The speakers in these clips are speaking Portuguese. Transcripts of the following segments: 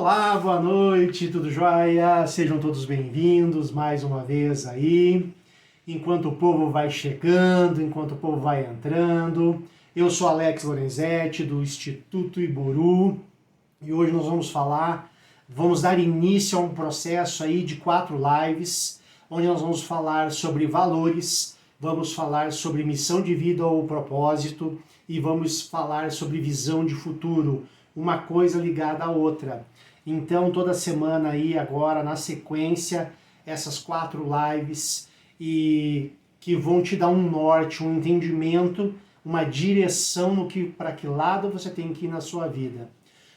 Olá, boa noite, tudo jóia? Sejam todos bem-vindos mais uma vez aí. Enquanto o povo vai chegando, enquanto o povo vai entrando, eu sou Alex Lorenzetti, do Instituto Iburu, e hoje nós vamos dar início a um processo aí de 4 lives, onde nós vamos falar sobre valores, vamos falar sobre missão de vida ou propósito, e vamos falar sobre visão de futuro, uma coisa ligada à outra. Então, toda semana aí, agora, na sequência, essas 4 lives e que vão te dar um norte, um entendimento, uma direção no que, para que lado você tem que ir na sua vida.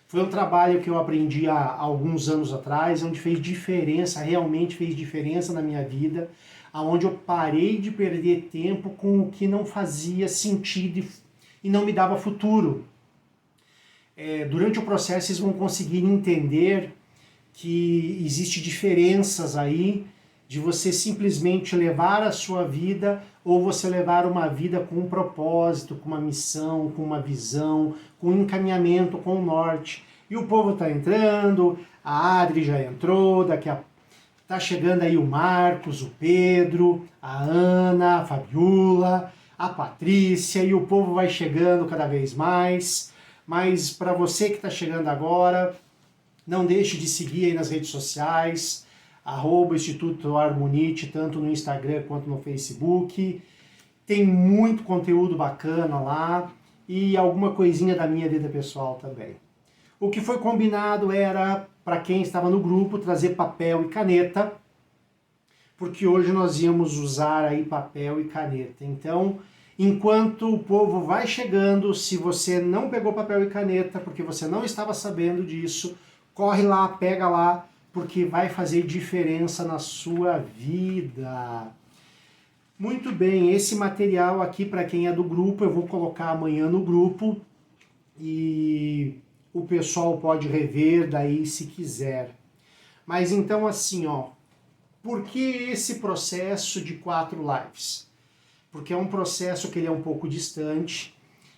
Foi um trabalho que eu aprendi há alguns anos atrás, onde fez diferença, realmente fez diferença na minha vida, onde eu parei de perder tempo com o que não fazia sentido e não me dava futuro. Durante o processo vocês vão conseguir entender que existe diferenças aí de você simplesmente levar a sua vida ou você levar uma vida com um propósito, com uma missão, com uma visão, com um encaminhamento, com um norte. E o povo está entrando, a Adri já entrou, tá chegando aí o Marcos, o Pedro, a Ana, a Fabiola, a Patrícia, e o povo vai chegando cada vez mais. Mas para você que está chegando agora, não deixe de seguir aí nas redes sociais, @Instituto Harmonite, tanto no Instagram quanto no Facebook. Tem muito conteúdo bacana lá e alguma coisinha da minha vida pessoal também. O que foi combinado era, para quem estava no grupo, trazer papel e caneta, porque hoje nós íamos usar aí papel e caneta. Então, enquanto o povo vai chegando, se você não pegou papel e caneta, porque você não estava sabendo disso, corre lá, pega lá, porque vai fazer diferença na sua vida. Muito bem, esse material aqui, para quem é do grupo, eu vou colocar amanhã no grupo e o pessoal pode rever daí se quiser. Mas então assim, por que esse processo de 4 lives? Porque é um processo que ele é um pouco distante.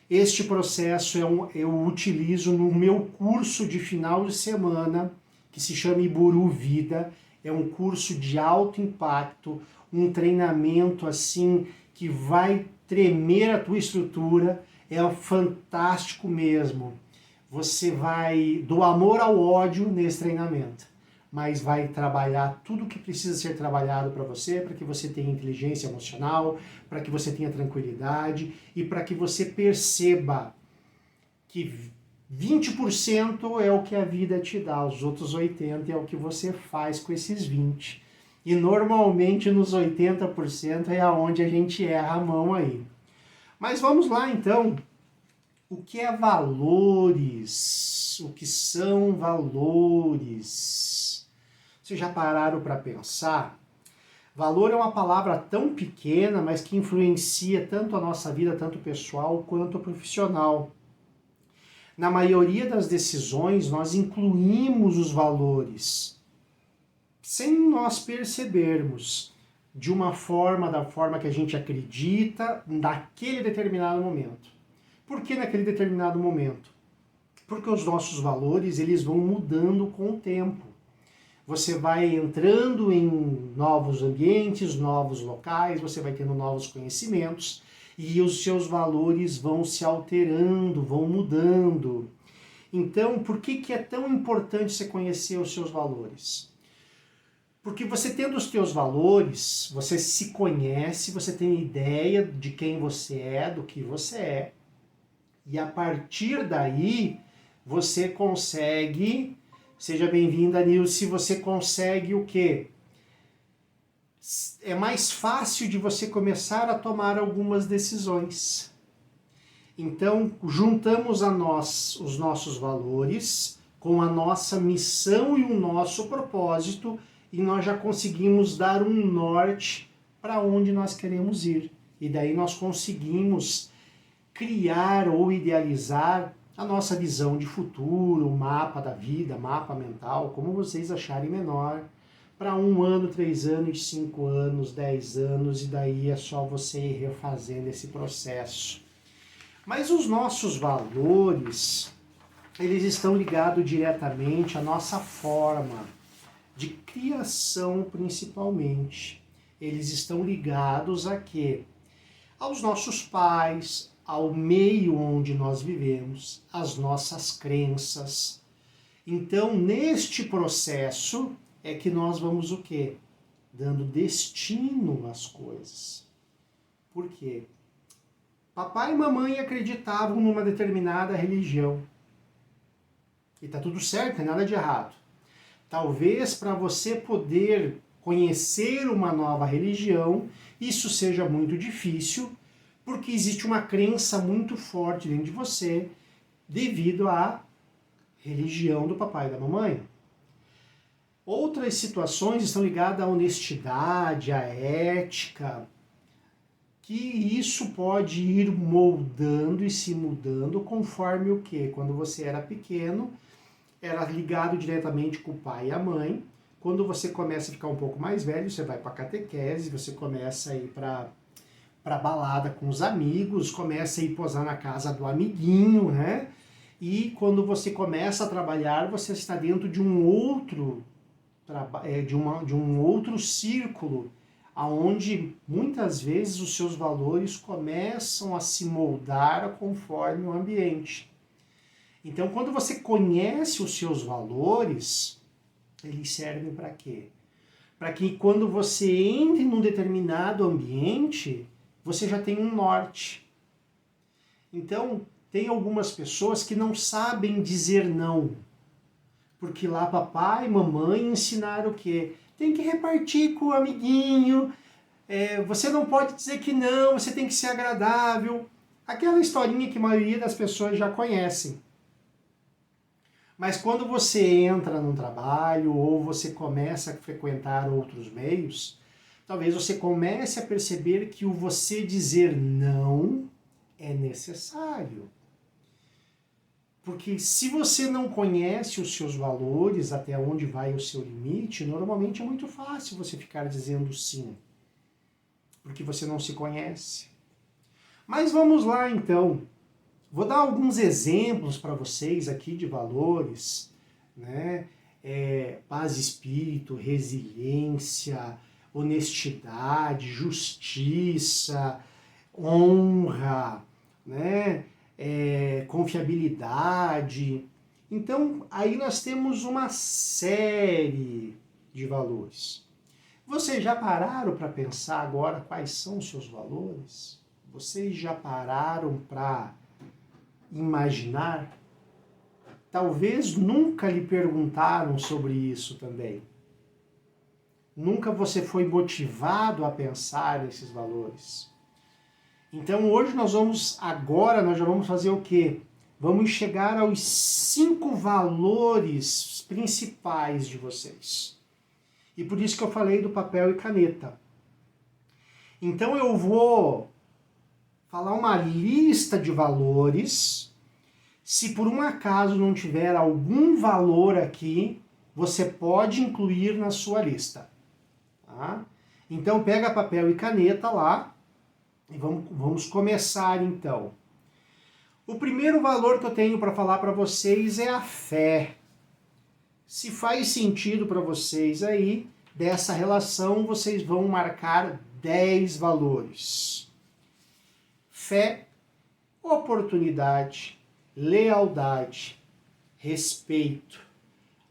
Este processo eu utilizo no meu curso de final de semana, que se chama Iburu Vida. É um curso de alto impacto, um treinamento assim que vai tremer a tua estrutura. É fantástico mesmo. Você vai do amor ao ódio nesse treinamento, mas vai trabalhar tudo o que precisa ser trabalhado para que você tenha inteligência emocional, para que você tenha tranquilidade e para que você perceba que 20% é o que a vida te dá, os outros 80% é o que você faz com esses 20%. E normalmente nos 80% é aonde a gente erra a mão aí. Mas vamos lá então. O que é valores? O que são valores? Vocês já pararam para pensar? Valor é uma palavra tão pequena, mas que influencia tanto a nossa vida, tanto pessoal quanto profissional. Na maioria das decisões, nós incluímos os valores, sem nós percebermos, da forma que a gente acredita, naquele determinado momento. Por que naquele determinado momento? Porque os nossos valores, eles vão mudando com o tempo. Você vai entrando em novos ambientes, novos locais, você vai tendo novos conhecimentos e os seus valores vão se alterando, vão mudando. Então, por que é tão importante você conhecer os seus valores? Porque você tendo os seus valores, você se conhece, você tem ideia de quem você é, do que você é, e a partir daí você consegue, seja bem-vinda, Nilce, você consegue o quê? É mais fácil de você começar a tomar algumas decisões. Então, juntamos os nossos valores com a nossa missão e o nosso propósito e nós já conseguimos dar um norte para onde nós queremos ir. E daí nós conseguimos criar ou idealizar a nossa visão de futuro, o mapa da vida, mapa mental, como vocês acharem menor, para 1 ano, 3 anos, 5 anos, 10 anos, e daí é só você ir refazendo esse processo. Mas os nossos valores, eles estão ligados diretamente à nossa forma de criação, principalmente. Eles estão ligados a quê? Aos nossos pais, ao meio onde nós vivemos, às nossas crenças. Então, neste processo é que nós vamos o quê? Dando destino às coisas. Por quê? Papai e mamãe acreditavam numa determinada religião. E tá tudo certo, não tem nada de errado. Talvez para você poder conhecer uma nova religião, isso seja muito difícil, porque existe uma crença muito forte dentro de você devido à religião do papai e da mamãe. Outras situações estão ligadas à honestidade, à ética, que isso pode ir moldando e se mudando conforme o quê? Quando você era pequeno, era ligado diretamente com o pai e a mãe. Quando você começa a ficar um pouco mais velho, você vai para catequese, você começa a ir para balada com os amigos, começa a ir posar na casa do amiguinho, né? E quando você começa a trabalhar, você está dentro de um outro de um outro círculo, aonde muitas vezes os seus valores começam a se moldar conforme o ambiente. Então, quando você conhece os seus valores, eles servem para quê? Para que quando você entre num determinado ambiente, você já tem um norte. Então, tem algumas pessoas que não sabem dizer não. Porque lá papai e mamãe ensinaram o quê? Tem que repartir com o amiguinho, você não pode dizer que não, você tem que ser agradável. Aquela historinha que a maioria das pessoas já conhecem. Mas quando você entra num trabalho ou você começa a frequentar outros meios, talvez você comece a perceber que o você dizer não é necessário. Porque se você não conhece os seus valores, até onde vai o seu limite, normalmente é muito fácil você ficar dizendo sim. Porque você não se conhece. Mas vamos lá então. Vou dar alguns exemplos para vocês aqui de valores, né? Paz e espírito, resiliência, honestidade, justiça, honra, né? Confiabilidade. Então, aí nós temos uma série de valores. Vocês já pararam para pensar agora quais são os seus valores? Vocês já pararam para imaginar? Talvez nunca lhe perguntaram sobre isso também. Nunca você foi motivado a pensar nesses valores. Então hoje nós já vamos fazer o quê? Vamos chegar aos 5 valores principais de vocês. E por isso que eu falei do papel e caneta. Então eu vou falar uma lista de valores. Se por um acaso não tiver algum valor aqui, você pode incluir na sua lista. Tá? Então pega papel e caneta lá e vamos começar então. O primeiro valor que eu tenho para falar para vocês é a fé. Se faz sentido para vocês aí, dessa relação vocês vão marcar 10 valores. Fé, oportunidade, lealdade, respeito,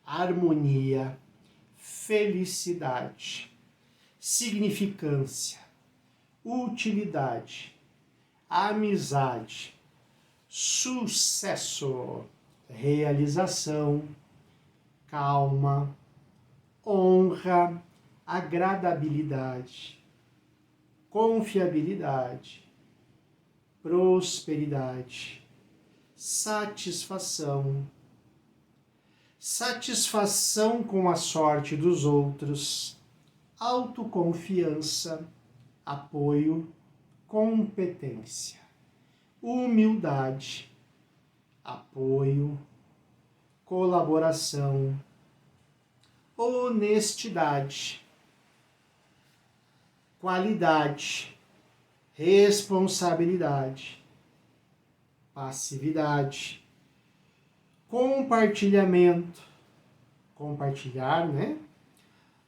harmonia, felicidade, significância, utilidade, amizade, sucesso, realização, calma, honra, agradabilidade, confiabilidade, prosperidade, satisfação, satisfação com a sorte dos outros, autoconfiança, apoio, competência, humildade, apoio, colaboração, honestidade, qualidade, responsabilidade, passividade, compartilhamento, compartilhar, né?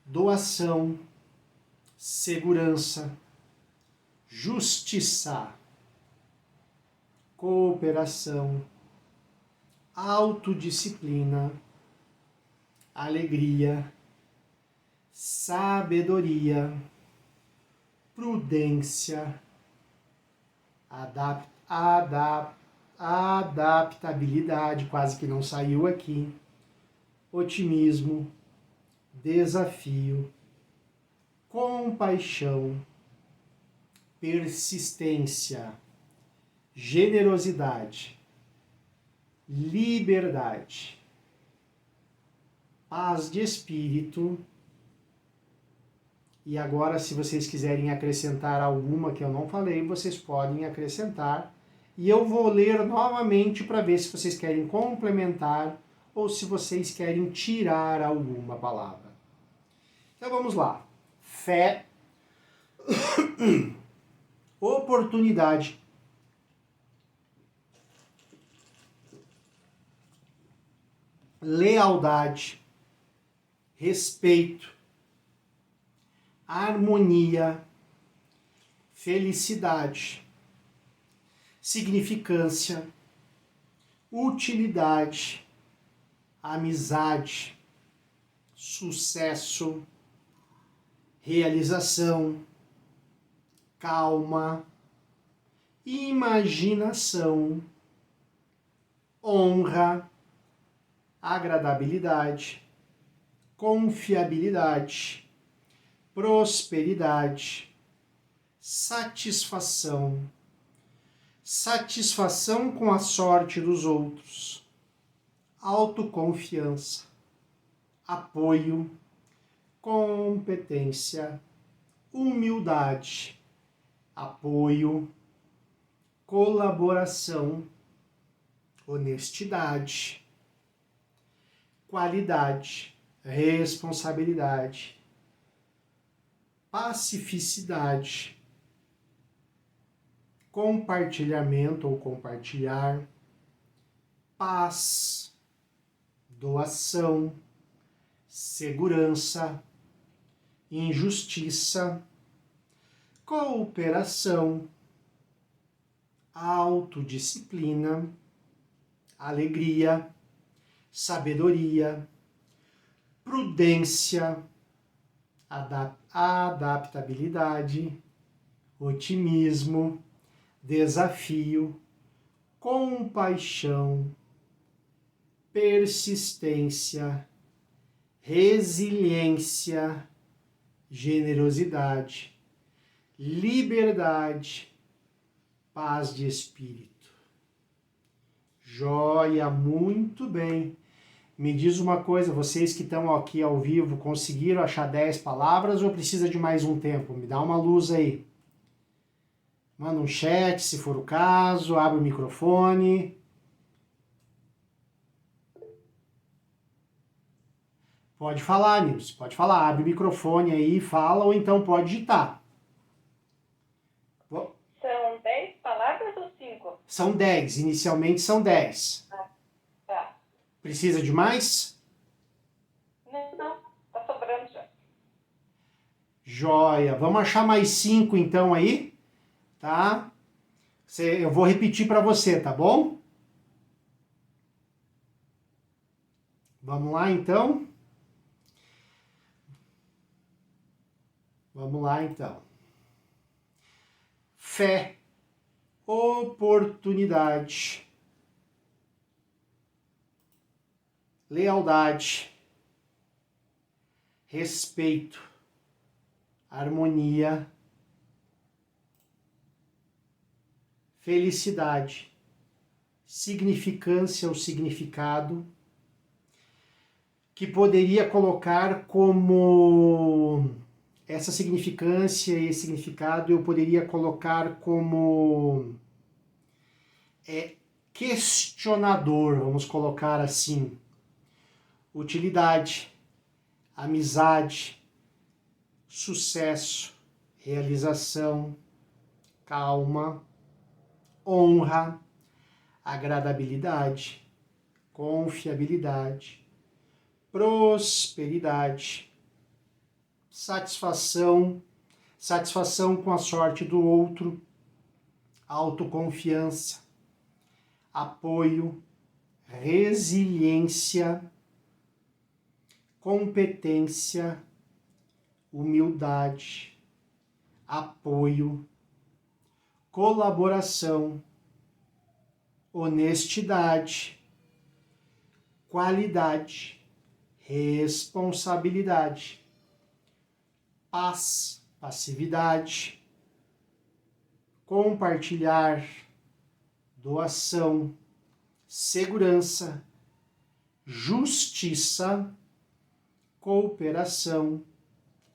Doação, segurança, justiça, cooperação, autodisciplina, alegria, sabedoria, prudência, adaptabilidade, quase que não saiu aqui, otimismo, desafio, compaixão, persistência, generosidade, liberdade, paz de espírito. E agora, se vocês quiserem acrescentar alguma que eu não falei, vocês podem acrescentar. E eu vou ler novamente para ver se vocês querem complementar ou se vocês querem tirar alguma palavra. Então vamos lá. Fé, oportunidade, lealdade, respeito, harmonia, felicidade, significância, utilidade, amizade, sucesso, realização, calma, imaginação, honra, agradabilidade, confiabilidade, prosperidade, satisfação, satisfação com a sorte dos outros, autoconfiança, apoio, competência, humildade, apoio, colaboração, honestidade, qualidade, responsabilidade, pacificidade, compartilhamento ou compartilhar, paz, doação, segurança, injustiça, cooperação, autodisciplina, alegria, sabedoria, prudência, adaptabilidade, otimismo, desafio, compaixão, persistência, resiliência, generosidade, liberdade, paz de espírito. Joia, muito bem. Me diz uma coisa, vocês que estão aqui ao vivo, conseguiram achar 10 palavras ou precisa de mais um tempo? Me dá uma luz aí. Manda um chat, se for o caso, abre o microfone. Pode falar, Nilson, pode falar. Abre o microfone aí, fala, ou então pode digitar. São 10 palavras ou 5? São 10, inicialmente são 10. Tá. Precisa de mais? Não, tá sobrando já. Joia. Vamos achar mais 5 então aí, tá? Eu vou repetir para você, tá bom? Vamos lá então? Vamos lá então. Fé, oportunidade, lealdade, respeito, harmonia, felicidade, significância ou significado, que poderia colocar como essa significância e significado eu poderia colocar como questionador, vamos colocar assim. Utilidade, amizade, sucesso, realização, calma, honra, agradabilidade, confiabilidade, prosperidade, satisfação, satisfação com a sorte do outro, autoconfiança, apoio, resiliência, competência, humildade, apoio, colaboração, honestidade, qualidade, responsabilidade, paz, passividade, compartilhar, doação, segurança, justiça, cooperação,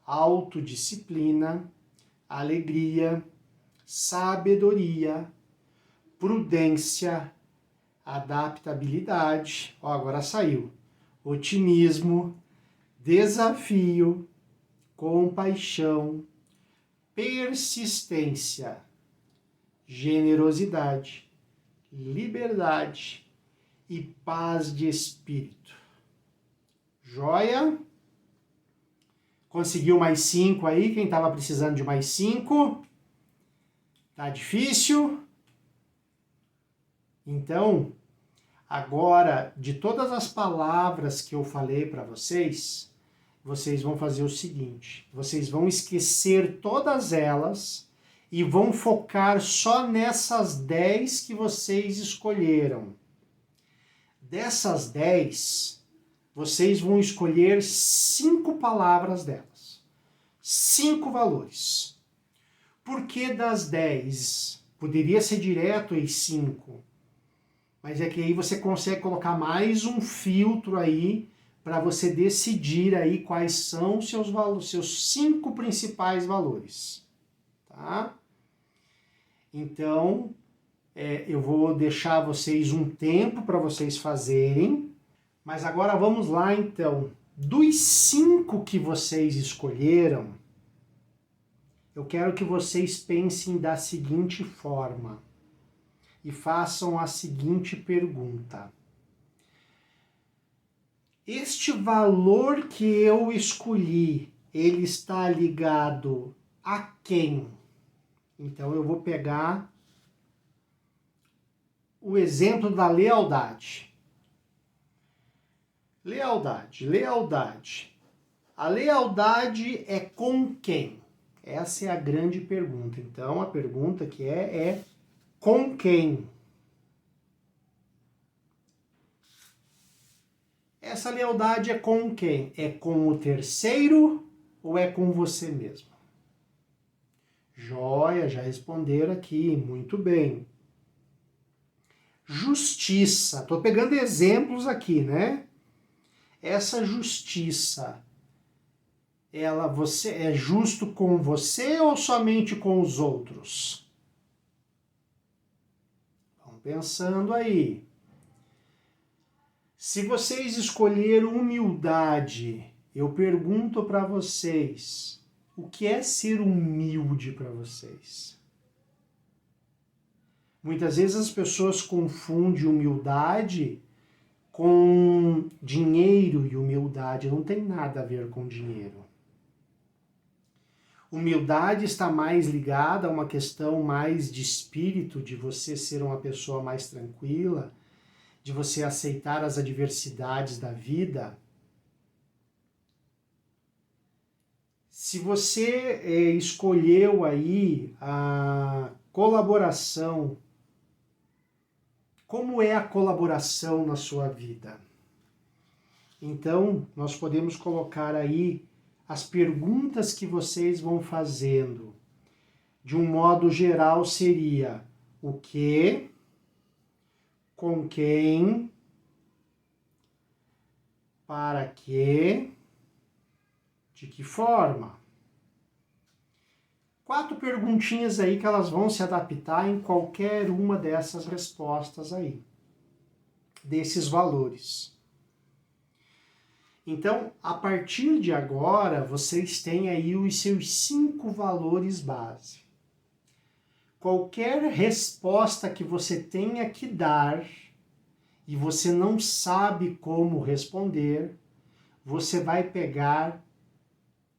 autodisciplina, alegria, sabedoria, prudência, adaptabilidade, agora saiu, otimismo, desafio, compaixão, persistência, generosidade, liberdade e paz de espírito. Joia? Conseguiu mais 5 aí? Quem estava precisando de mais 5? Tá difícil? Então, agora, de todas as palavras que eu falei para vocês, vocês vão fazer o seguinte: vocês vão esquecer todas elas e vão focar só nessas 10 que vocês escolheram. Dessas 10, vocês vão escolher 5 palavras delas. 5 valores. Por que das 10? Poderia ser direto em 5. Mas é que aí você consegue colocar mais um filtro aí para você decidir aí quais são os seus 5 principais valores. Tá? Então, eu vou deixar vocês um tempo para vocês fazerem. Mas agora vamos lá, então. Dos 5 que vocês escolheram, eu quero que vocês pensem da seguinte forma e façam a seguinte pergunta: este valor que eu escolhi, ele está ligado a quem? Então eu vou pegar o exemplo da lealdade. Lealdade. A lealdade é com quem? Essa é a grande pergunta. Então, a pergunta que é com quem? Essa lealdade é com quem? É com o terceiro ou é com você mesmo? Joia, já responderam aqui, muito bem. Justiça. Estou pegando exemplos aqui, Essa justiça, você é justo com você ou somente com os outros? Vão pensando aí. Se vocês escolheram humildade, eu pergunto para vocês, o que é ser humilde para vocês? Muitas vezes as pessoas confundem humildade com dinheiro, e humildade não tem nada a ver com dinheiro. Humildade está mais ligada a uma questão mais de espírito, de você ser uma pessoa mais tranquila, de você aceitar as adversidades da vida. Se você escolheu aí a colaboração, como é a colaboração na sua vida? Então, nós podemos colocar aí as perguntas que vocês vão fazendo. De um modo geral, seria o que, com quem, para quê, de que forma? 4 perguntinhas aí que elas vão se adaptar em qualquer uma dessas respostas aí, desses valores. Então, a partir de agora, vocês têm aí os seus 5 valores base. Qualquer resposta que você tenha que dar e você não sabe como responder, você vai pegar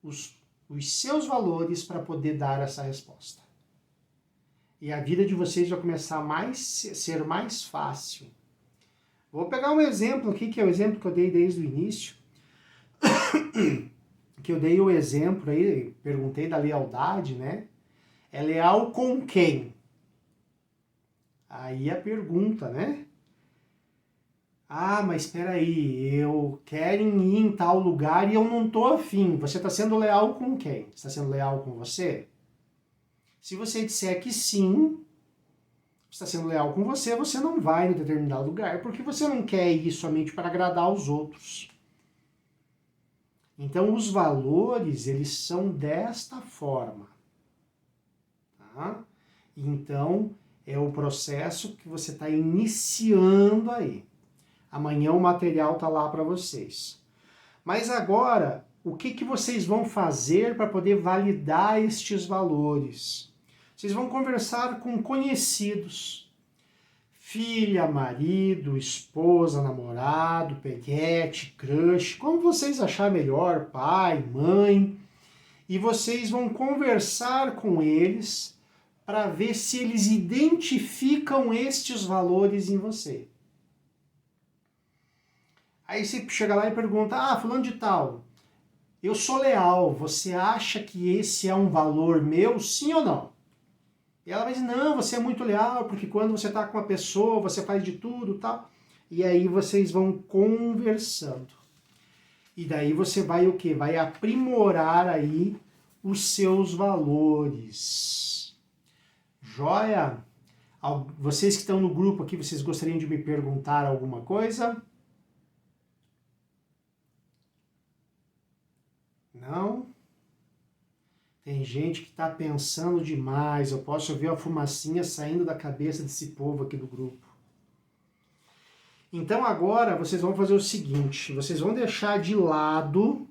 os seus valores para poder dar essa resposta. E a vida de vocês vai começar a ser mais fácil. Vou pegar um exemplo aqui, que é o exemplo que eu dei desde o início. Que eu dei o exemplo aí, perguntei da lealdade, né? É leal com quem? Aí a pergunta, né? Ah, mas espera aí, eu quero ir em tal lugar e eu não tô afim. Você está sendo leal com quem? Está sendo leal com você? Se você disser que sim, está sendo leal com você, você não vai em determinado lugar, porque você não quer ir somente para agradar os outros. Então, os valores, eles são desta forma. Tá? Então, é o processo que você está iniciando aí. Amanhã o material está lá para vocês. Mas agora, o que vocês vão fazer para poder validar estes valores? Vocês vão conversar com conhecidos. Filha, marido, esposa, namorado, peguete, crush, como vocês acharem melhor, pai, mãe. E vocês vão conversar com eles para ver se eles identificam estes valores em você. Aí você chega lá e pergunta, fulano de tal, eu sou leal, você acha que esse é um valor meu, sim ou não? E ela vai dizer, não, você é muito leal, porque quando você está com uma pessoa, você faz de tudo, tal. E aí vocês vão conversando. E daí você vai o quê? Vai aprimorar aí os seus valores. Joia? Vocês que estão no grupo aqui, vocês gostariam de me perguntar alguma coisa? Não? Tem gente que está pensando demais, eu posso ver a fumacinha saindo da cabeça desse povo aqui do grupo. Então agora vocês vão fazer o seguinte, vocês vão deixar de lado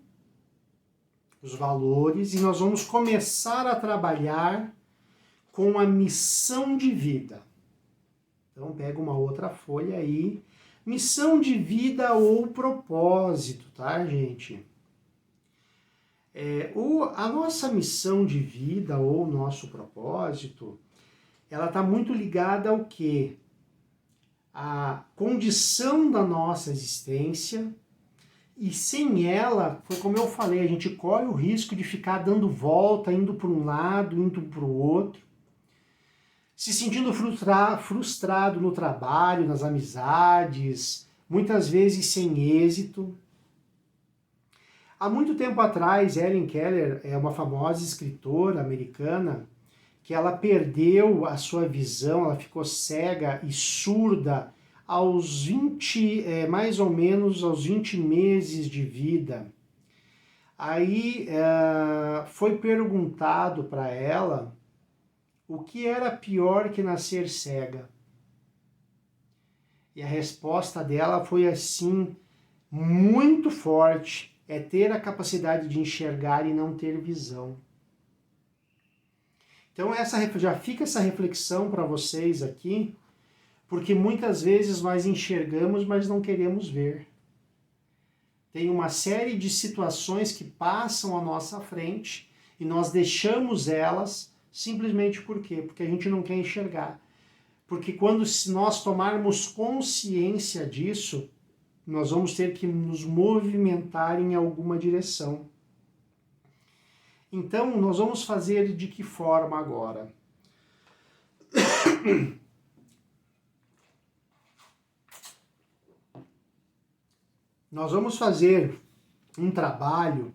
os valores e nós vamos começar a trabalhar com a missão de vida. Então pega uma outra folha aí, missão de vida ou propósito, tá, gente? A nossa missão de vida ou nosso propósito, ela está muito ligada ao quê? A condição da nossa existência, e sem ela, foi como eu falei, a gente corre o risco de ficar dando volta, indo para um lado, indo para o outro, se sentindo frustrado no trabalho, nas amizades, muitas vezes sem êxito. Há muito tempo atrás, Helen Keller é uma famosa escritora americana que ela perdeu a sua visão, ela ficou cega e surda aos 20, mais ou menos aos 20 meses de vida. Aí foi perguntado para ela o que era pior que nascer cega. E a resposta dela foi assim, muito forte. É ter a capacidade de enxergar e não ter visão. Então já fica essa reflexão para vocês aqui, porque muitas vezes nós enxergamos, mas não queremos ver. Tem uma série de situações que passam à nossa frente e nós deixamos elas simplesmente por quê? Porque a gente não quer enxergar. Porque quando nós tomarmos consciência disso, nós vamos ter que nos movimentar em alguma direção. Então, nós vamos fazer de que forma agora? Nós vamos fazer um trabalho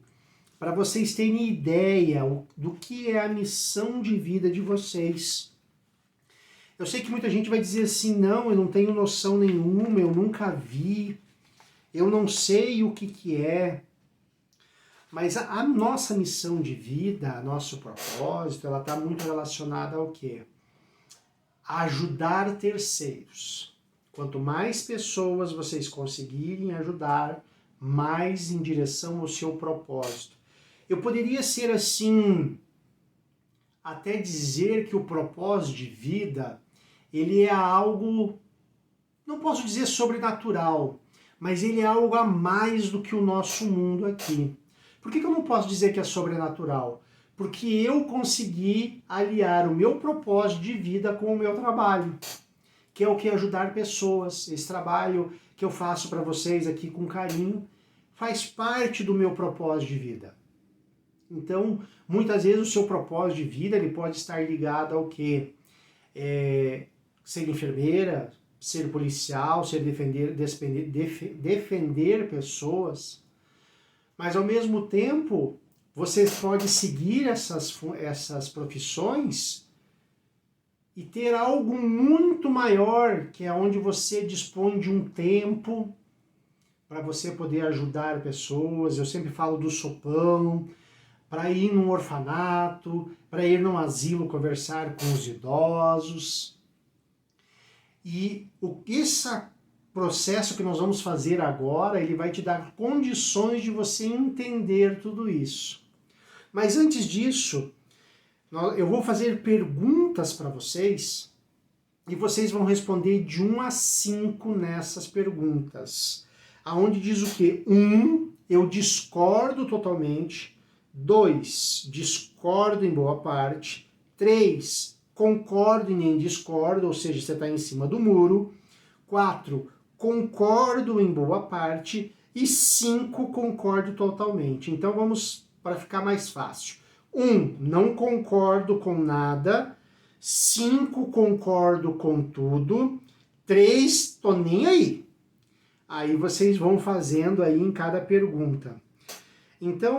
para vocês terem ideia do que é a missão de vida de vocês. Eu sei que muita gente vai dizer assim, não, eu não tenho noção nenhuma, eu nunca vi, eu não sei o que é. Mas a nossa missão de vida, nosso propósito, ela está muito relacionada ao quê? A ajudar terceiros. Quanto mais pessoas vocês conseguirem ajudar, mais em direção ao seu propósito. Eu poderia ser assim, até dizer que o propósito de vida, ele é algo não posso dizer sobrenatural, mas ele é algo a mais do que o nosso mundo aqui. Por que eu não posso dizer que é sobrenatural? Porque eu consegui aliar o meu propósito de vida com o meu trabalho, que é o que? Ajudar pessoas. Esse trabalho que eu faço para vocês aqui com carinho faz parte do meu propósito de vida. Então, muitas vezes o seu propósito de vida ele pode estar ligado ao quê? Ser enfermeira, ser policial, ser defender pessoas, mas ao mesmo tempo você pode seguir essas profissões e ter algo muito maior, que é onde você dispõe de um tempo para você poder ajudar pessoas. Eu sempre falo do sopão, para ir num orfanato, para ir num asilo conversar com os idosos. E esse processo que nós vamos fazer agora, ele vai te dar condições de você entender tudo isso. Mas antes disso, eu vou fazer perguntas para vocês e vocês vão responder de 1 a 5 nessas perguntas. Aonde diz o quê? 1, eu discordo totalmente. 2, discordo em boa parte. 3, concordo e nem discordo, ou seja, você está em cima do muro. 4, concordo em boa parte. E 5, concordo totalmente. Então vamos para ficar mais fácil. 1, não concordo com nada. 5, concordo com tudo. 3, tô nem aí. Aí vocês vão fazendo aí em cada pergunta. Então,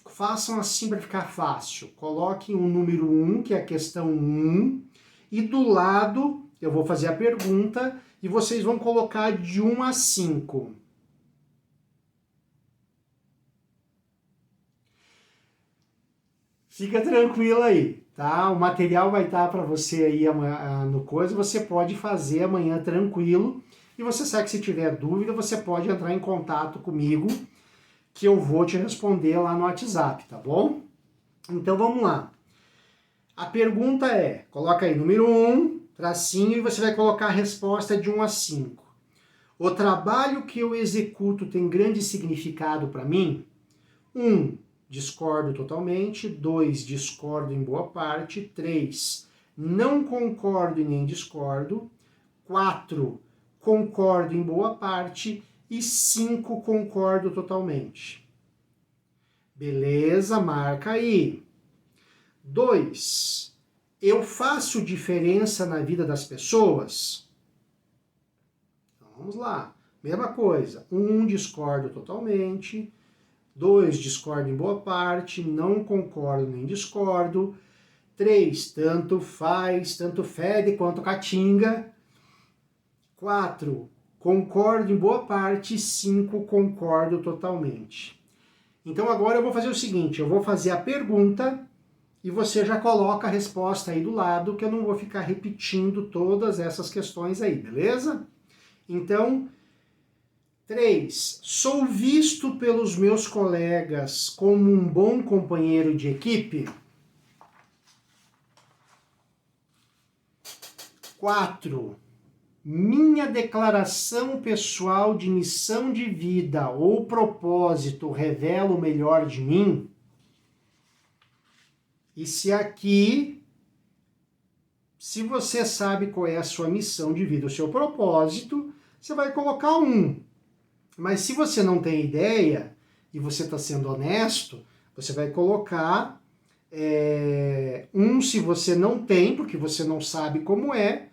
façam assim para ficar fácil. Coloquem o número 1, que é a questão 1, e do lado eu vou fazer a pergunta e vocês vão colocar de 1 a 5. Fica tranquilo aí, tá? O material vai estar para você aí no coisa, você pode fazer amanhã tranquilo. E você sabe que se tiver dúvida, você pode entrar em contato comigo, que eu vou te responder lá no WhatsApp, tá bom? Então vamos lá. A pergunta é, coloca aí número 1, tracinho, e você vai colocar a resposta de 1 a 5. O trabalho que eu executo tem grande significado para mim? 1, discordo totalmente. 2, discordo em boa parte. 3, não concordo e nem discordo. 4, concordo em boa parte. E 5, concordo totalmente. Beleza, marca aí. 2, eu faço diferença na vida das pessoas? Então, vamos lá. Mesma coisa. 1, discordo totalmente. 2, discordo em boa parte. Não concordo nem discordo. 3, tanto faz, tanto fede quanto catinga. 4, concordo em boa parte. 5, concordo totalmente. Então agora eu vou fazer o seguinte, eu vou fazer a pergunta e você já coloca a resposta aí do lado, que eu não vou ficar repetindo todas essas questões aí, beleza? Então, 3, sou visto pelos meus colegas como um bom companheiro de equipe? 4, minha declaração pessoal de missão de vida ou propósito revela o melhor de mim? E se aqui, se você sabe qual é a sua missão de vida, o seu propósito, você vai colocar 1. Mas se você não tem ideia e você está sendo honesto, você vai colocar 1 se você não tem, porque você não sabe como é,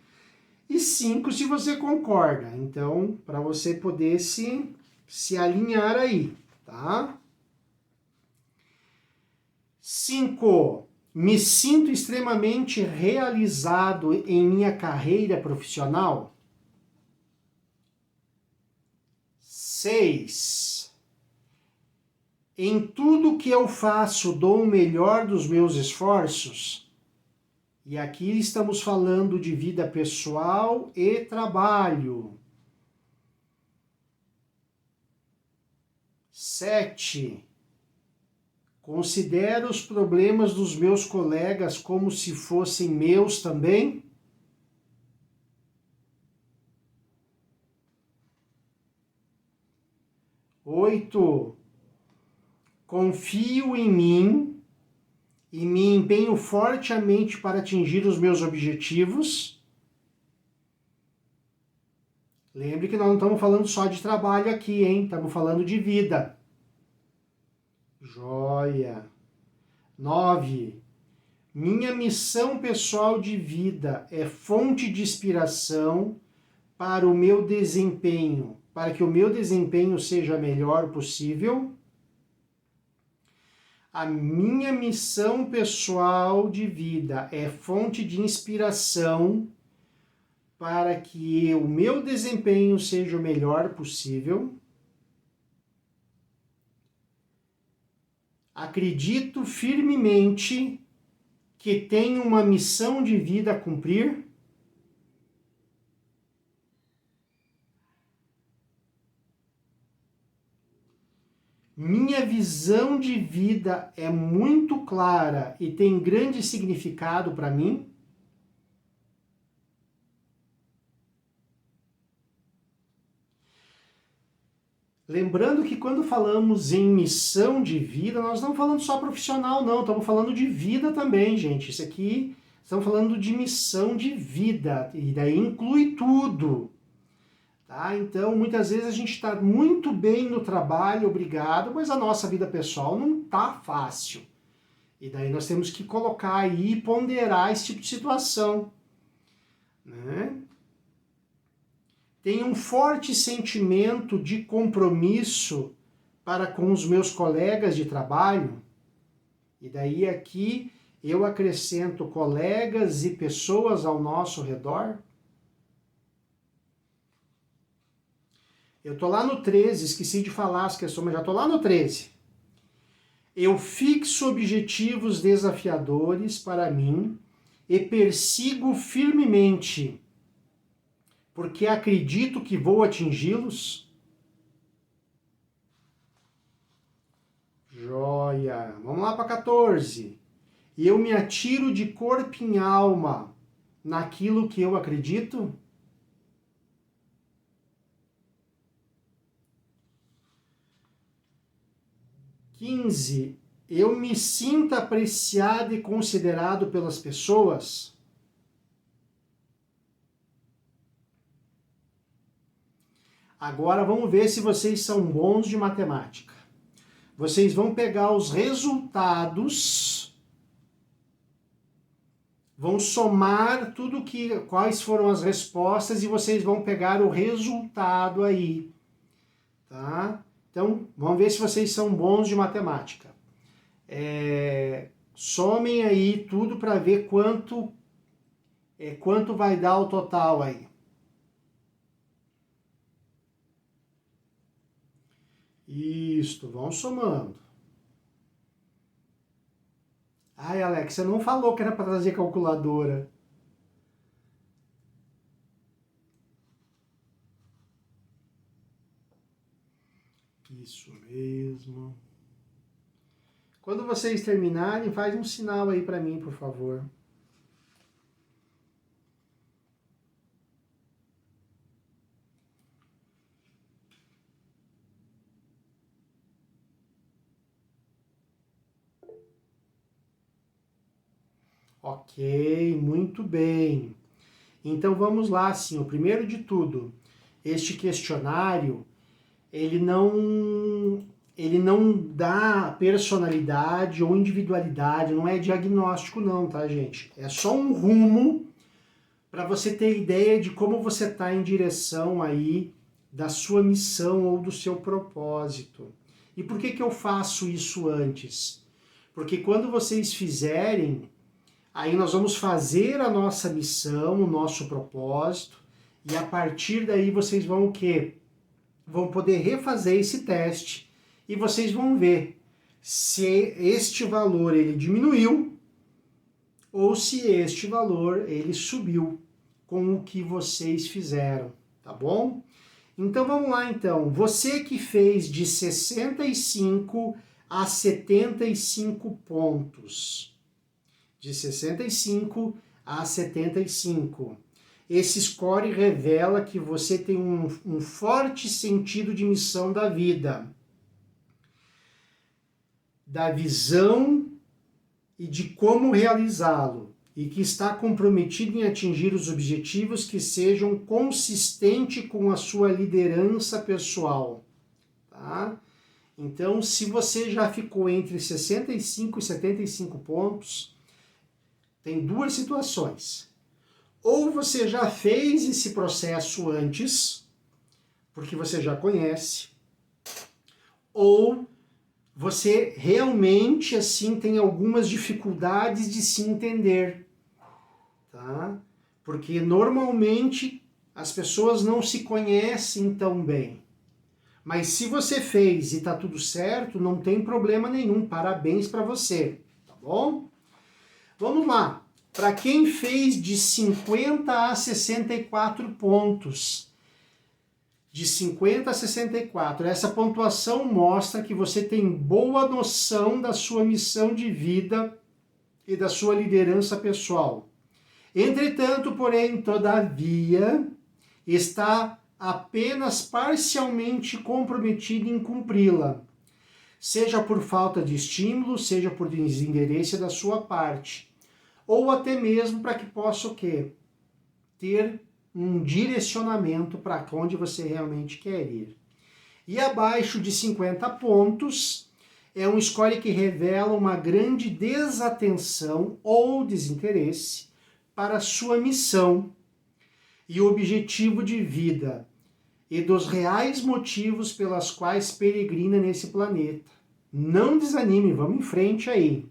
e 5 se você concorda. Então, para você poder se alinhar aí, tá? 5. Me sinto extremamente realizado em minha carreira profissional? 6. Em tudo que eu faço, dou o melhor dos meus esforços? E aqui estamos falando de vida pessoal e trabalho. 7. Considero os problemas dos meus colegas como se fossem meus também? 8. Confio em mim e me empenho fortemente para atingir os meus objetivos. Lembre que nós não estamos falando só de trabalho aqui, hein? Estamos falando de vida. Joia. 9. Minha missão pessoal de vida é fonte de inspiração para o meu desempenho, para que o meu desempenho seja melhor possível. A minha missão pessoal de vida é fonte de inspiração para que o meu desempenho seja o melhor possível. Acredito firmemente que tenho uma missão de vida a cumprir. Minha visão de vida é muito clara e tem grande significado para mim. Lembrando que quando falamos em missão de vida, nós não estamos falando só profissional, não. Estamos falando de vida também, gente. Isso aqui, estamos falando de missão de vida. E daí inclui tudo. Tá? Então, muitas vezes a gente está muito bem no trabalho, obrigado, mas a nossa vida pessoal não está fácil. E daí nós temos que colocar aí e ponderar esse tipo de situação. Né? Tenho um forte sentimento de compromisso para com os meus colegas de trabalho. E daí aqui eu acrescento colegas e pessoas ao nosso redor. Eu estou lá no 13, esqueci de falar as questões, mas já estou lá no 13. Eu fixo objetivos desafiadores para mim e persigo firmemente, porque acredito que vou atingi-los. Joia! Vamos lá para 14. Eu me atiro de corpo em alma naquilo que eu acredito. 15. Eu me sinto apreciado e considerado pelas pessoas. Agora vamos ver se vocês são bons de matemática. Vocês vão pegar os resultados, vão somar quais foram as respostas e vocês vão pegar o resultado aí, tá? Então, vamos ver se vocês são bons de matemática. Somem aí tudo para ver quanto vai dar o total aí. Isto, vão somando. Ai, Alex, você não falou que era para trazer calculadora. Isso mesmo. Quando vocês terminarem, faz um sinal aí para mim, por favor. Ok, muito bem. Então vamos lá, assim, o primeiro de tudo, este questionário, ele não dá personalidade ou individualidade, não é diagnóstico não, tá, gente? É só um rumo para você ter ideia de como você está em direção aí da sua missão ou do seu propósito. E por que eu faço isso antes? Porque quando vocês fizerem, aí nós vamos fazer a nossa missão, o nosso propósito, e a partir daí vocês vão o quê? Vão poder refazer esse teste e vocês vão ver se este valor ele diminuiu ou se este valor ele subiu com o que vocês fizeram, tá bom? Então vamos lá então, você que fez de 65 a 75 pontos, de 65 a 75. Esse score revela que você tem um forte sentido de missão da vida. da visão e de como realizá-lo, e que está comprometido em atingir os objetivos que sejam consistentes com a sua liderança pessoal, tá? Então, se você já ficou entre 65 e 75 pontos, tem duas situações. Ou você já fez esse processo antes, porque você já conhece, ou você realmente assim tem algumas dificuldades de se entender, tá? Porque normalmente as pessoas não se conhecem tão bem. Mas se você fez e tá tudo certo, não tem problema nenhum. Parabéns para você, tá bom? Vamos lá. Para quem fez de 50 a 64 pontos, de 50 a 64. Essa pontuação mostra que você tem boa noção da sua missão de vida e da sua liderança pessoal. Entretanto, porém, todavia, está apenas parcialmente comprometido em cumpri-la, seja por falta de estímulo, seja por desinteresse da sua parte, ou até mesmo para que possa o quê? Ter um direcionamento para onde você realmente quer ir. E abaixo de 50 pontos é um score que revela uma grande desatenção ou desinteresse para a sua missão e objetivo de vida e dos reais motivos pelas quais peregrina nesse planeta. Não desanime, vamos em frente aí.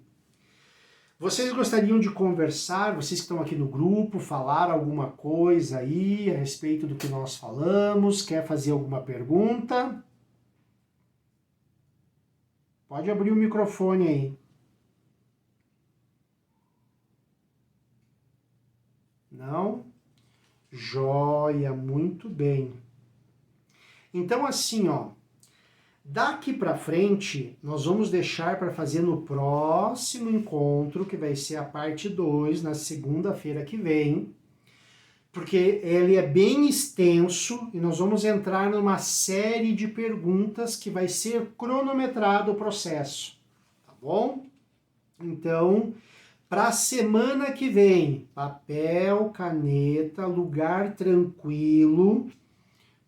Vocês gostariam de conversar, vocês que estão aqui no grupo, falar alguma coisa aí a respeito do que nós falamos? Quer fazer alguma pergunta? Pode abrir o microfone aí. Não? Joia, muito bem. Então assim, ó, daqui para frente, nós vamos deixar para fazer no próximo encontro, que vai ser a parte 2, na segunda-feira que vem, porque ele é bem extenso e nós vamos entrar numa série de perguntas que vai ser cronometrado o processo, tá bom? Então, para a semana que vem, papel, caneta, lugar tranquilo,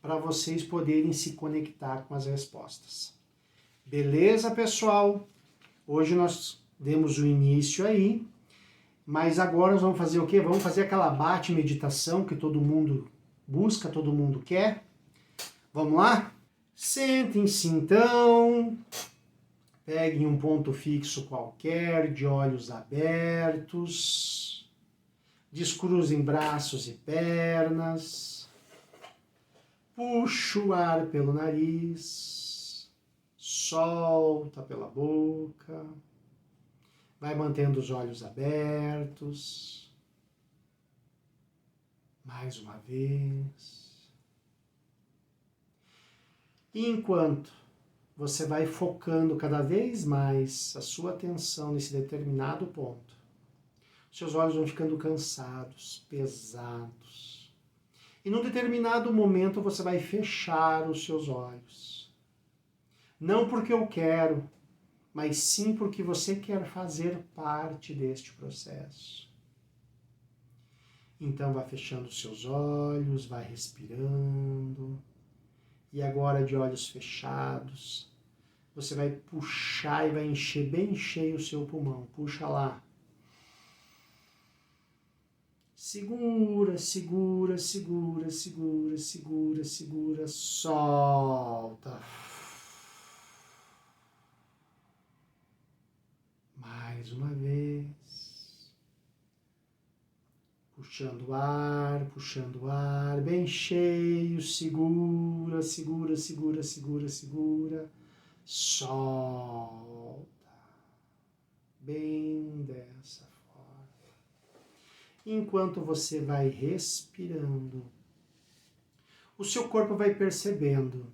para vocês poderem se conectar com as respostas. Beleza, pessoal? Hoje nós demos o início aí, mas agora nós vamos fazer o quê? Vamos fazer aquela bate-meditação que todo mundo busca, todo mundo quer. Vamos lá? Sentem-se então, peguem um ponto fixo qualquer, de olhos abertos, descruzem braços e pernas, puxa o ar pelo nariz, solta pela boca, vai mantendo os olhos abertos. Mais uma vez. E enquanto você vai focando cada vez mais a sua atenção nesse determinado ponto, seus olhos vão ficando cansados, pesados. E num determinado momento você vai fechar os seus olhos. Não porque eu quero, mas sim porque você quer fazer parte deste processo. Então vá fechando os seus olhos, vai respirando. E agora, de olhos fechados, você vai puxar e vai encher bem cheio o seu pulmão. Puxa lá. Segura, segura, segura, segura, segura, segura. Solta. Mais uma vez. Puxando o ar, bem cheio, segura, segura, segura, segura, segura, solta, bem dessa forma. Enquanto você vai respirando, o seu corpo vai percebendo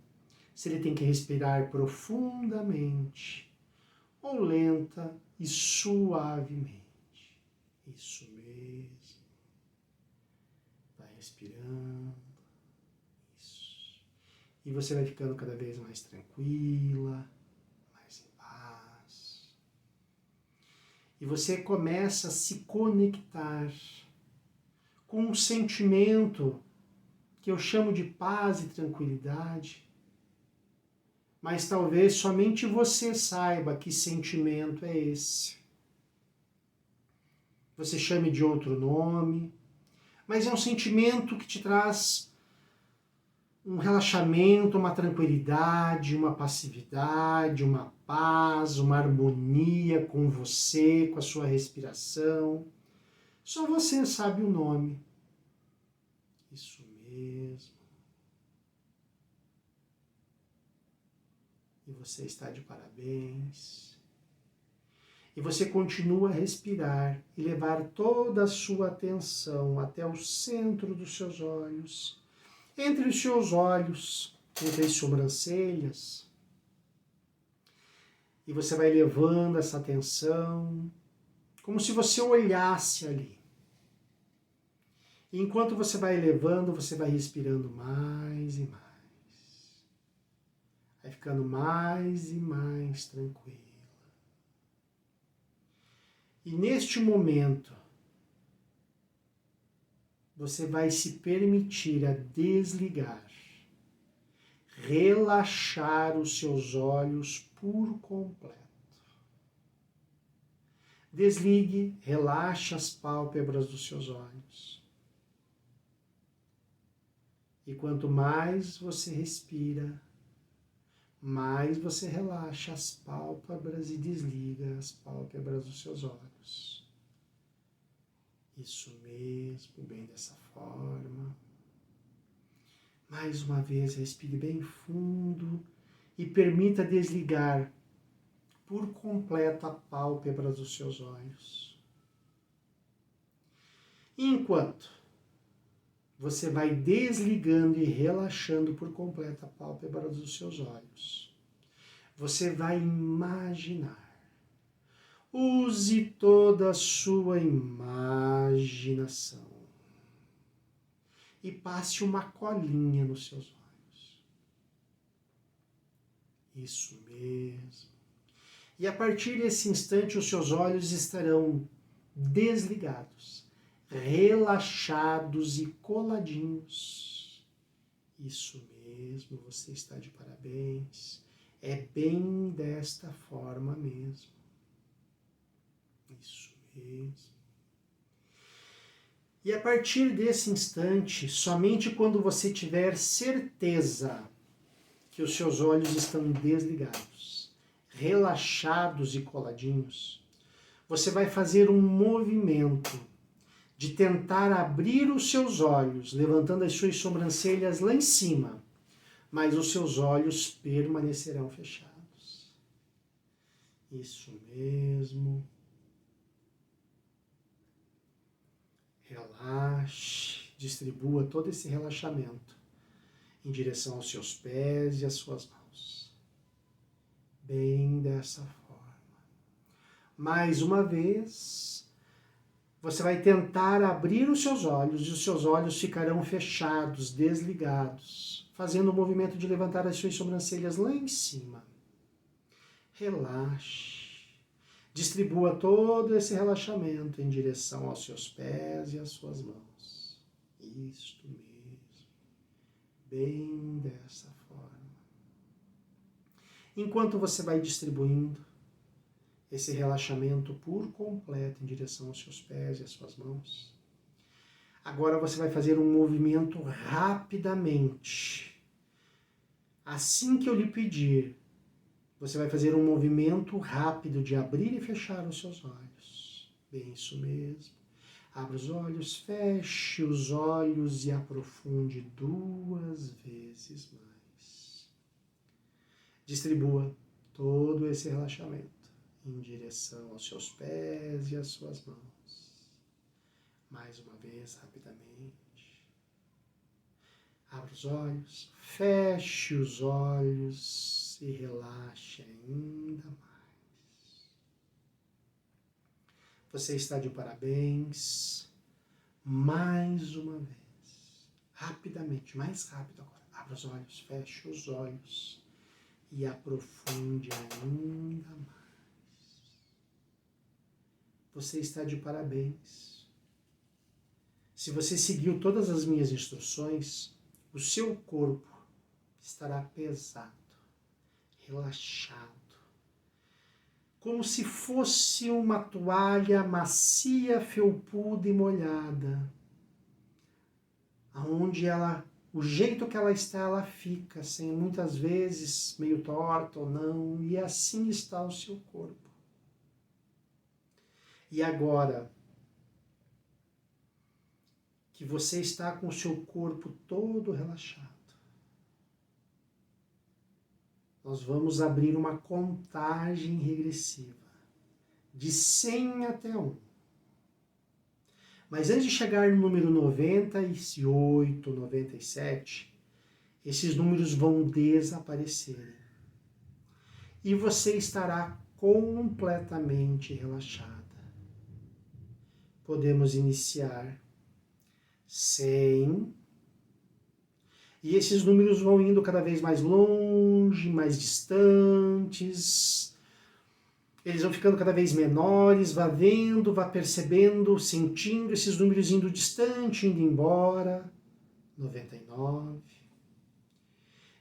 se ele tem que respirar profundamente ou lenta e suavemente. Isso mesmo. Respirando, isso. E você vai ficando cada vez mais tranquila, mais em paz. E você começa a se conectar com um sentimento que eu chamo de paz e tranquilidade, mas talvez somente você saiba que sentimento é esse. Você chame de outro nome, mas é um sentimento que te traz um relaxamento, uma tranquilidade, uma passividade, uma paz, uma harmonia com você, com a sua respiração. Só você sabe o nome. Isso mesmo. E você está de parabéns. E você continua a respirar e levar toda a sua atenção até o centro dos seus olhos. Entre os seus olhos, entre as sobrancelhas. E você vai levando essa atenção, como se você olhasse ali. E enquanto você vai levando, você vai respirando mais e mais. Vai ficando mais e mais tranquila. E neste momento, você vai se permitir a desligar, relaxar os seus olhos por completo. Desligue, relaxe as pálpebras dos seus olhos. E quanto mais você respira, mais você relaxa as pálpebras e desliga as pálpebras dos seus olhos. Isso mesmo, bem dessa forma. Mais uma vez, respire bem fundo e permita desligar por completo a pálpebra dos seus olhos. E enquanto você vai desligando e relaxando por completo a pálpebra dos seus olhos, você vai imaginar. Use toda a sua imaginação e passe uma colinha nos seus olhos. Isso mesmo. E a partir desse instante, os seus olhos estarão desligados, relaxados e coladinhos. Isso mesmo, você está de parabéns. É bem desta forma mesmo. Isso mesmo. E a partir desse instante, somente quando você tiver certeza que os seus olhos estão desligados, relaxados e coladinhos, você vai fazer um movimento de tentar abrir os seus olhos, levantando as suas sobrancelhas lá em cima, mas os seus olhos permanecerão fechados. Isso mesmo. Relaxe, distribua todo esse relaxamento em direção aos seus pés e às suas mãos. Bem dessa forma. Mais uma vez, você vai tentar abrir os seus olhos e os seus olhos ficarão fechados, desligados, fazendo o movimento de levantar as suas sobrancelhas lá em cima. Relaxe. Distribua todo esse relaxamento em direção aos seus pés e às suas mãos. Isto mesmo. Bem dessa forma. Enquanto você vai distribuindo esse relaxamento por completo em direção aos seus pés e às suas mãos, agora você vai fazer um movimento rapidamente. Assim que eu lhe pedir, você vai fazer um movimento rápido de abrir e fechar os seus olhos. Bem, isso mesmo. Abra os olhos, feche os olhos e aprofunde 2 vezes mais. Distribua todo esse relaxamento em direção aos seus pés e às suas mãos. Mais uma vez, rapidamente. Abra os olhos, feche os olhos e relaxe ainda mais. Você está de parabéns. Mais uma vez. Rapidamente, mais rápido agora. Abra os olhos, feche os olhos e aprofunde ainda mais. você está de parabéns. Se você seguiu todas as minhas instruções, o seu corpo estará pesado, relaxado, como se fosse uma toalha macia, felpuda e molhada, aonde o jeito que ela está, ela fica, sem muitas vezes meio torta ou não, e assim está o seu corpo. E agora que você está com o seu corpo todo relaxado, nós vamos abrir uma contagem regressiva, de 100 até 1. Mas antes de chegar no número 98, 97, esses números vão desaparecer. E você estará completamente relaxada. Podemos iniciar 100. E esses números vão indo cada vez mais longe, mais distantes. Eles vão ficando cada vez menores, vá vendo, vá percebendo, sentindo esses números indo distante, indo embora. 99.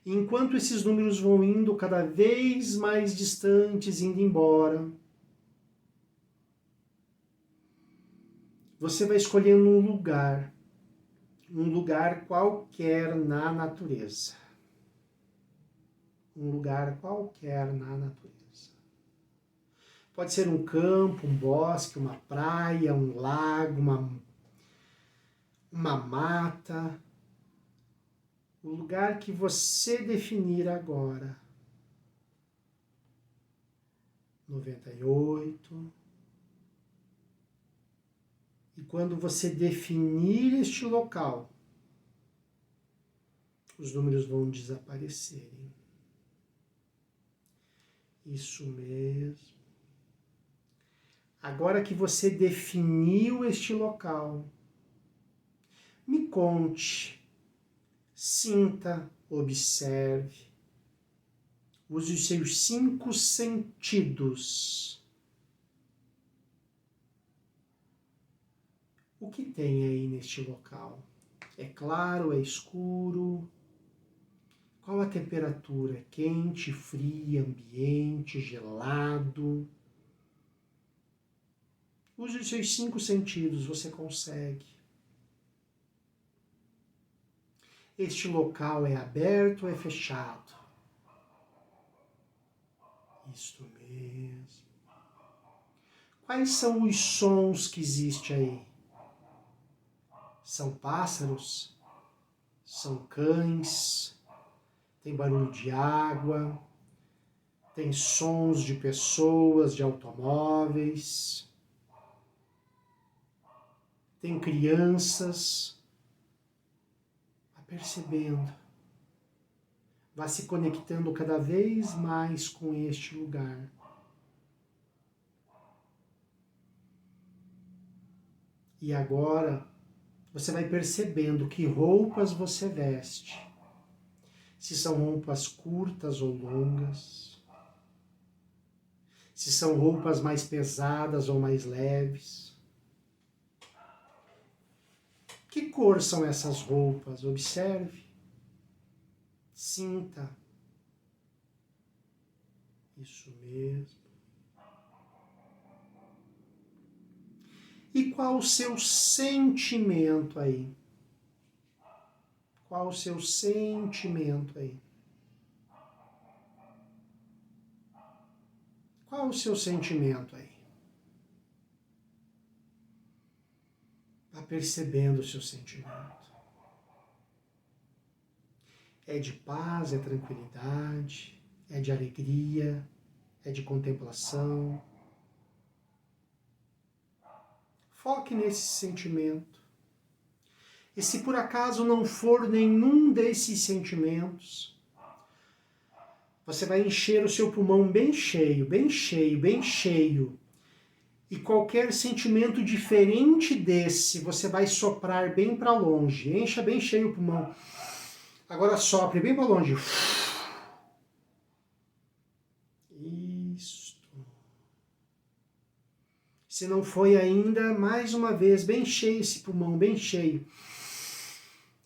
E enquanto esses números vão indo cada vez mais distantes, indo embora, você vai escolhendo um lugar qualquer na natureza. Um lugar qualquer na natureza. Pode ser um campo, um bosque, uma praia, um lago, uma mata. O lugar que você definir agora. 98. E quando você definir este local, os números vão desaparecerem. Isso mesmo. Agora que você definiu este local, me conte, sinta, observe, use os seus 5 sentidos. O que tem aí neste local? É claro, é escuro? Qual a temperatura? É quente, fria, ambiente, gelado? Use os seus 5 sentidos, você consegue. Este local é aberto ou é fechado? Isto mesmo. Quais são os sons que existem aí? São pássaros? São cães? Tem barulho de água? Tem sons de pessoas, de automóveis? Tem crianças? Vá percebendo. Vá se conectando cada vez mais com este lugar. E agora você vai percebendo que roupas você veste. Se são roupas curtas ou longas. Se são roupas mais pesadas ou mais leves. Que cor são essas roupas? Observe. Sinta. Isso mesmo. E qual o seu sentimento aí? Qual o seu sentimento aí? Qual o seu sentimento aí? Vá percebendo o seu sentimento. É de paz, é tranquilidade, é de alegria, é de contemplação. Foque nesse sentimento. E se por acaso não for nenhum desses sentimentos, você vai encher o seu pulmão bem cheio, bem cheio, bem cheio. E qualquer sentimento diferente desse, você vai soprar bem para longe. Encha bem cheio o pulmão. Agora sopre bem para longe. Isto. Se não foi ainda, mais uma vez, bem cheio esse pulmão, bem cheio.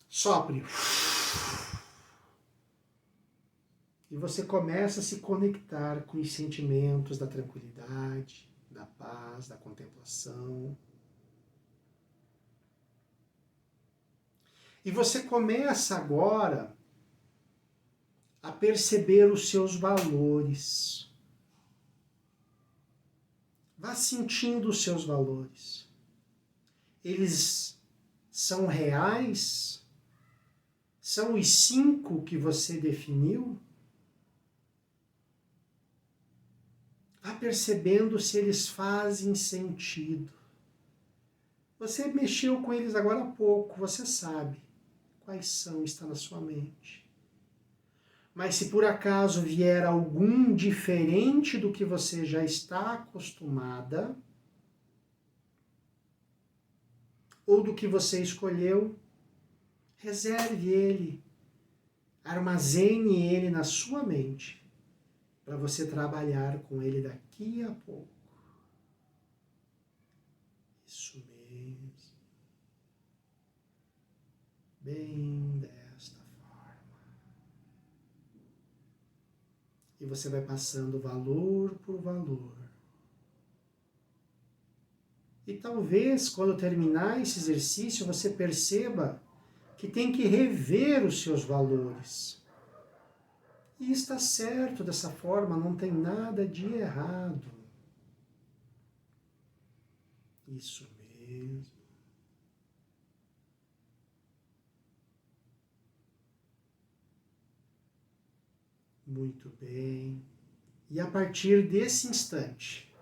Sopre. E você começa a se conectar com os sentimentos da tranquilidade, da paz, da contemplação. E você começa agora a perceber os seus valores. Vá sentindo os seus valores. Eles são reais? São os 5 que você definiu? Vá percebendo se eles fazem sentido. Você mexeu com eles agora há pouco, você sabe quais são, está na sua mente. Mas se por acaso vier algum diferente do que você já está acostumada, ou do que você escolheu, reserve ele, armazene ele na sua mente, para você trabalhar com ele daqui a pouco. Isso mesmo. Bem desta forma. E você vai passando valor por valor. E talvez, quando terminar esse exercício, você perceba que tem que rever os seus valores. E está certo dessa forma, não tem nada de errado. Isso mesmo. Muito bem. E a partir desse instante,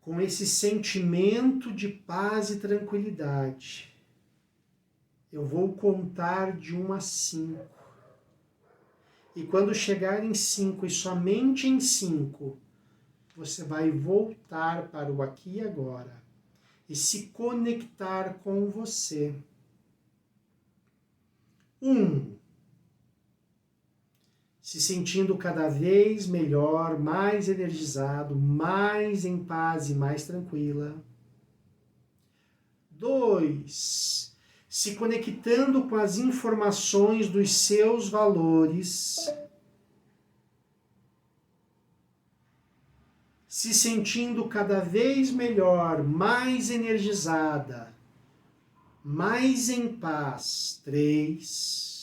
com esse sentimento de paz e tranquilidade, eu vou contar de 1 a 5. E quando chegar em 5 e somente em 5, você vai voltar para o aqui e agora e se conectar com você. 1. Se sentindo cada vez melhor, mais energizado, mais em paz e mais tranquila. 2. Se conectando com as informações dos seus valores. Se sentindo cada vez melhor, mais energizada, mais em paz. 3.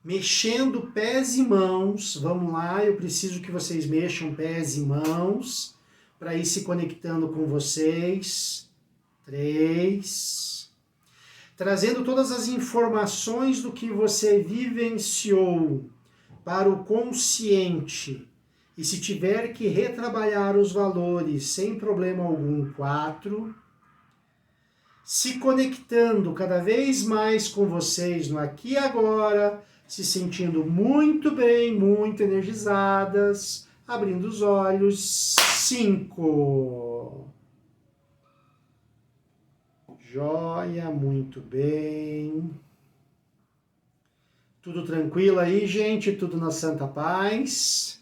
Mexendo pés e mãos, vamos lá, eu preciso que vocês mexam pés e mãos, para ir se conectando com vocês. 3. Trazendo todas as informações do que você vivenciou para o consciente, e se tiver que retrabalhar os valores sem problema algum. 4. Se conectando cada vez mais com vocês no aqui e agora, se sentindo muito bem, muito energizadas, abrindo os olhos. 5. Joia, muito bem. Tudo tranquilo aí, gente? Tudo na santa paz?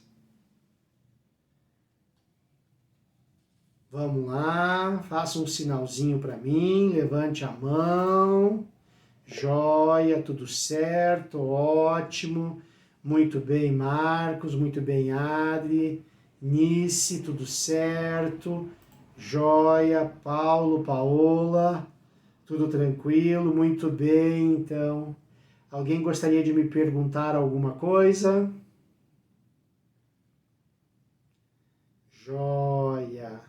Vamos lá, faça um sinalzinho para mim, levante a mão. Joia, tudo certo, ótimo. Muito bem, Marcos, muito bem, Adri. Nice, tudo certo. Joia, Paulo, Paola, tudo tranquilo, muito bem, então. Alguém gostaria de me perguntar alguma coisa? Joia.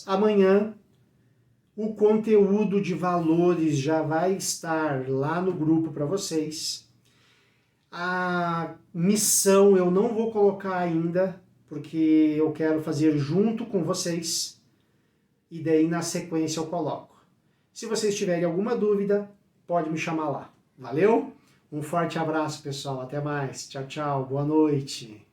Amanhã o conteúdo de valores já vai estar lá no grupo para vocês. A missão eu não vou colocar ainda, porque eu quero fazer junto com vocês. E daí na sequência eu coloco. Se vocês tiverem alguma dúvida, pode me chamar lá. Valeu? Um forte abraço, pessoal. Até mais. Tchau, tchau. Boa noite.